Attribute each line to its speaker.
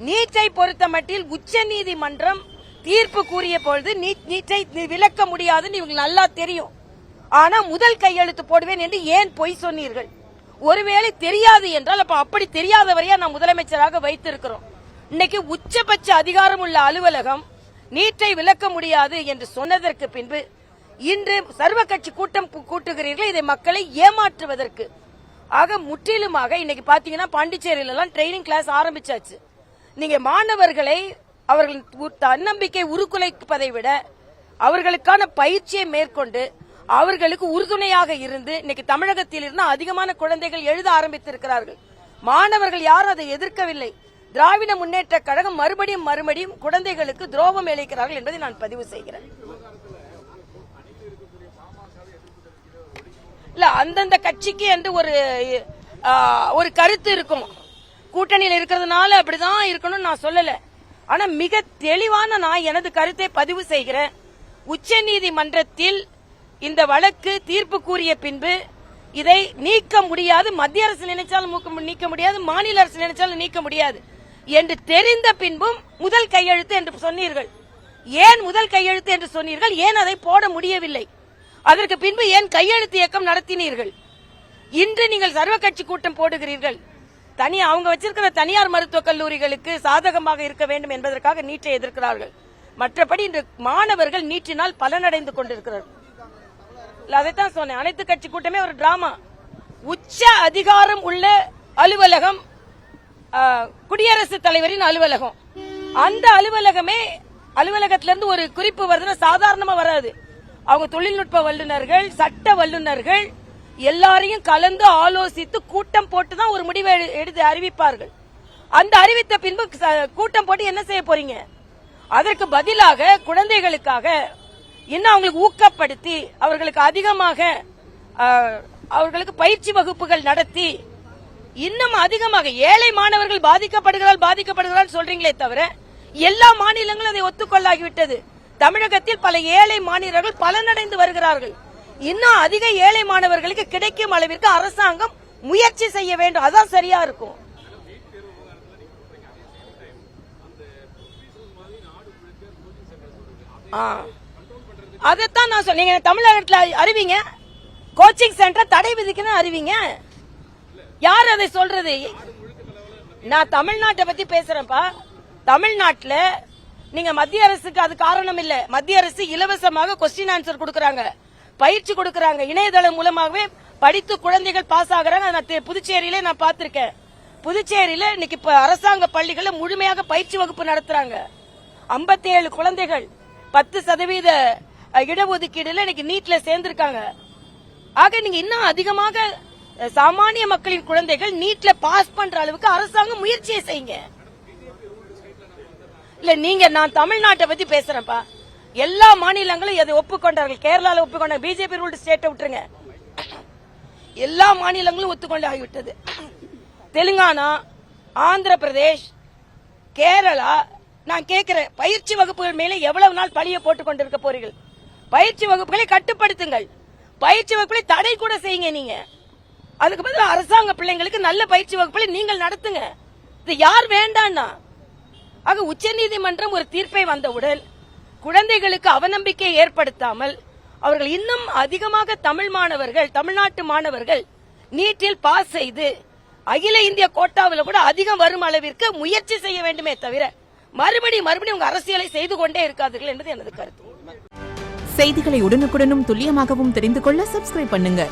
Speaker 1: நீட்டை பொறுத்தமட்டில் உச்சநீதிமன்றம் தீர்ப்பு கூறிய பொழுது நீட்டை விலக்க முடியாதுன்னு இவங்களுக்கு நல்லா தெரியும். ஆனா முதல் கையெழுத்து போடுவேன் என்று ஏன் பொய் சொன்னீர்கள்? ஒருவேளை தெரியாது என்றால் அப்படி தெரியாதவரையா நான் முதலமைச்சராக வைத்திருக்கிறோம். இன்னைக்கு உச்சபட்ச அதிகாரம் உள்ள அலுவலகம் நீட்டை விலக்க முடியாது என்று சொன்னதற்கு பின்பு இன்று சர்வ கட்சி கூட்டம் கூட்டுகிறீர்கள், இதை மக்களை ஏமாற்றுவதற்கு. ஆக முற்றிலுமாக இன்னைக்கு பாத்தீங்கன்னா பாண்டிச்சேரியில எல்லாம் ட்ரைனிங் கிளாஸ் ஆரம்பிச்சாச்சு. நீங்க மாணவர்களை அவர்கள் தன்னம்பிக்கை உருக்குலைப்பதை விட அவர்களுக்கான பயிற்சியை மேற்கொண்டு அவர்களுக்கு உறுதுணையாக இருந்து இன்னைக்கு தமிழகத்தில் இருந்து அதிகமான குழந்தைகள் எழுத ஆரம்பித்திருக்கிறார்கள். மாணவர்கள் யாரும் அதை எதிர்க்கவில்லை. திராவிட முன்னேற்ற கழகம் மறுபடியும் குழந்தைகளுக்கு துரோகம் இழைக்கிறார்கள் என்பதை நான் பதிவு செய்கிறேன். இல்ல, அந்தந்த கட்சிக்கு என்று ஒரு கருத்து இருக்கும். கூட்டணியில் இருக்கிறதுனால அப்படிதான் இருக்கணும் நான் சொல்லல. ஆனா மிக தெளிவான நான் எனது கருத்தை பதிவு செய்கிறேன். உச்சநீதிமன்றத்தில் இந்த வழக்கு தீர்ப்பு கூறிய பின்பு இதை நீக்க முடியாது, மத்திய அரசு நினைச்சாலும் நீக்க முடியாது, மாநில அரசு நினைச்சாலும் நீக்க முடியாது என்று தெரிந்த பின்பும் முதல் கையெழுத்து என்று சொன்னீர்கள். ஏன் முதல் கையெழுத்து என்று சொன்னீர்கள்? ஏன் அதை போட முடியவில்லை? அதற்கு பின்பு ஏன் கையெழுத்து இயக்கம் நடத்தினீர்கள்? இன்று நீங்கள் சர்வ கட்சி கூட்டம் போடுகிறீர்கள். அவங்க வச்சிருக்கிற தனியார் மருத்துவக் கல்லூரிகளுக்கு சாதகமாக இருக்க வேண்டும் என்பதற்காக நீட்டை எதிர்க்கிறார்கள். மற்றபடி இன்று மாணவர்கள் நீட்டினால் பலனடைந்து கொண்டிருக்கிறார்கள். அதைத்தான் சொன்னேன், அனைத்து கட்சி கூட்டமே ஒரு டிராமா. உச்ச அதிகாரம் உள்ள அலுவலகம் குடியரசுத் தலைவரின் அலுவலகம். அந்த அலுவலகத்திலிருந்து ஒரு குறிப்பு வருதுன்னா சாதாரணமா வராது. அவங்க தொழில்நுட்ப வல்லுநர்கள், சட்ட வல்லுநர்கள் எல்லாரையும் கலந்து ஆலோசித்து கூட்டம் போட்டுதான் ஒரு முடிவை எடுத்து அறிவிப்பார்கள். அந்த அறிவித்த பின்பு கூட்டம் போட்டு என்ன செய்ய போறீங்க? அதற்கு பதிலாக குழந்தைகளுக்காக இன்னும் அவங்களுக்கு ஊக்கப்படுத்தி அவர்களுக்கு அதிகமாக அவர்களுக்கு பயிற்சி வகுப்புகள் நடத்தி இன்னும் அதிகமாக ஏழை மாணவர்கள் பாதிக்கப்படுகிறார்கள் சொல்றீங்களே தவிர எல்லா மாநிலங்களும் அதை ஒத்துக்கொள்ளாகிவிட்டது. தமிழகத்தில் பல ஏழை மாநிலங்கள் பலனடைந்து வருகிறார்கள். இன்னும் அதிக ஏழை மாணவர்களுக்கு கிடைக்கும் அளவிற்கு அரசாங்கம் முயற்சி செய்ய வேண்டும். அதான் சரியா இருக்கும். அதைத்தான் நான் சொன்னீங்க. தமிழகத்தில் அறிவிங்க, கோச்சிங் சென்டர் தடை விதிக்கணும் அறிவிங்க. யார் அதை சொல்றது? நான் தமிழ்நாட்டை பத்தி பேசுறேன்ப்பா. தமிழ்நாட்டில் நீங்க மத்திய அரசுக்கு அது காரணம் இல்ல. மத்திய அரசு இலவசமாக கொஸ்டின் ஆன்சர் கொடுக்கறாங்க, பயிற்சி கொடுக்கறாங்க. இணையதளம் மூலமாகவே படித்து குழந்தைகள் பாஸ் ஆகுறாங்க. புதுச்சேரியில நான் பார்த்திருக்கேன். புதுச்சேரியில இன்னைக்கு அரசாங்க பள்ளிகள்ல முழுமையாக பயிற்சி வகுப்பு நடத்துறாங்க. 57 குழந்தைகள் 10% இடஒதுக்கீடுல இன்னைக்கு நீட்ல சேர்ந்திருக்காங்க. ஆக நீங்க இன்னும் அதிகமாக சாமானிய மக்களின் குழந்தைகள் நீட்ல பாஸ் பண்ற அளவுக்கு அரசாங்கம் முயற்சியை செய்யுங்க. இல்ல, நான் தமிழ்நாட்டை பத்தி பேசுறேன்ப்பா. எல்லா மாநிலங்களும் அதை ஒப்புக்கொண்டார்கள். கேரளால ஒப்புக்கொண்டாங்க. பிஜேபி ரூல்டு ஸ்டேட்டை விட்டுருங்க, எல்லா மாநிலங்களும் ஒத்துக்கொண்டு ஆகிவிட்டது. தெலுங்கானா, ஆந்திர பிரதேஷ், கேரளா. நான் கேட்கிறேன், பயிற்சி வகுப்புகள் மேலே எவ்வளவு நாள் பழிய போட்டுக் கொண்டிருக்க போறீர்கள்? பயிற்சி வகுப்புகளை கட்டுப்படுத்துங்கள். பயிற்சி வகுப்புகளை தடை கூட செய்யுங்க. நீங்க அதுக்கு பதிலாக அரசாங்க பிள்ளைங்களுக்கு நல்ல பயிற்சி வகுப்புகளை நீங்கள் நடத்துங்க. இது யார் வேண்டான்னா? ஆக உச்சநீதிமன்றம் ஒரு தீர்ப்பை வந்தவுடன் குழந்தைகளுக்கு அவநம்பிக்கை ஏற்படுத்தாமல் அவர்கள் இன்னும் அதிகமாக தமிழ்நாட்டு மாணவர்கள் நீட்டில் பாஸ் செய்து அகில இந்திய கோட்டாவில் கூட அதிகம் வரும் அளவிற்கு முயற்சி செய்ய வேண்டுமே தவிர மறுபடியும் உங்க அரசியலை செய்து கொண்டே இருக்காதீர்கள் என்பது எனது கருத்து.
Speaker 2: செய்திகளை உடனுக்குடனும் துல்லியமாகவும் தெரிந்து கொள்ள சப்ஸ்கிரைப் பண்ணுங்க.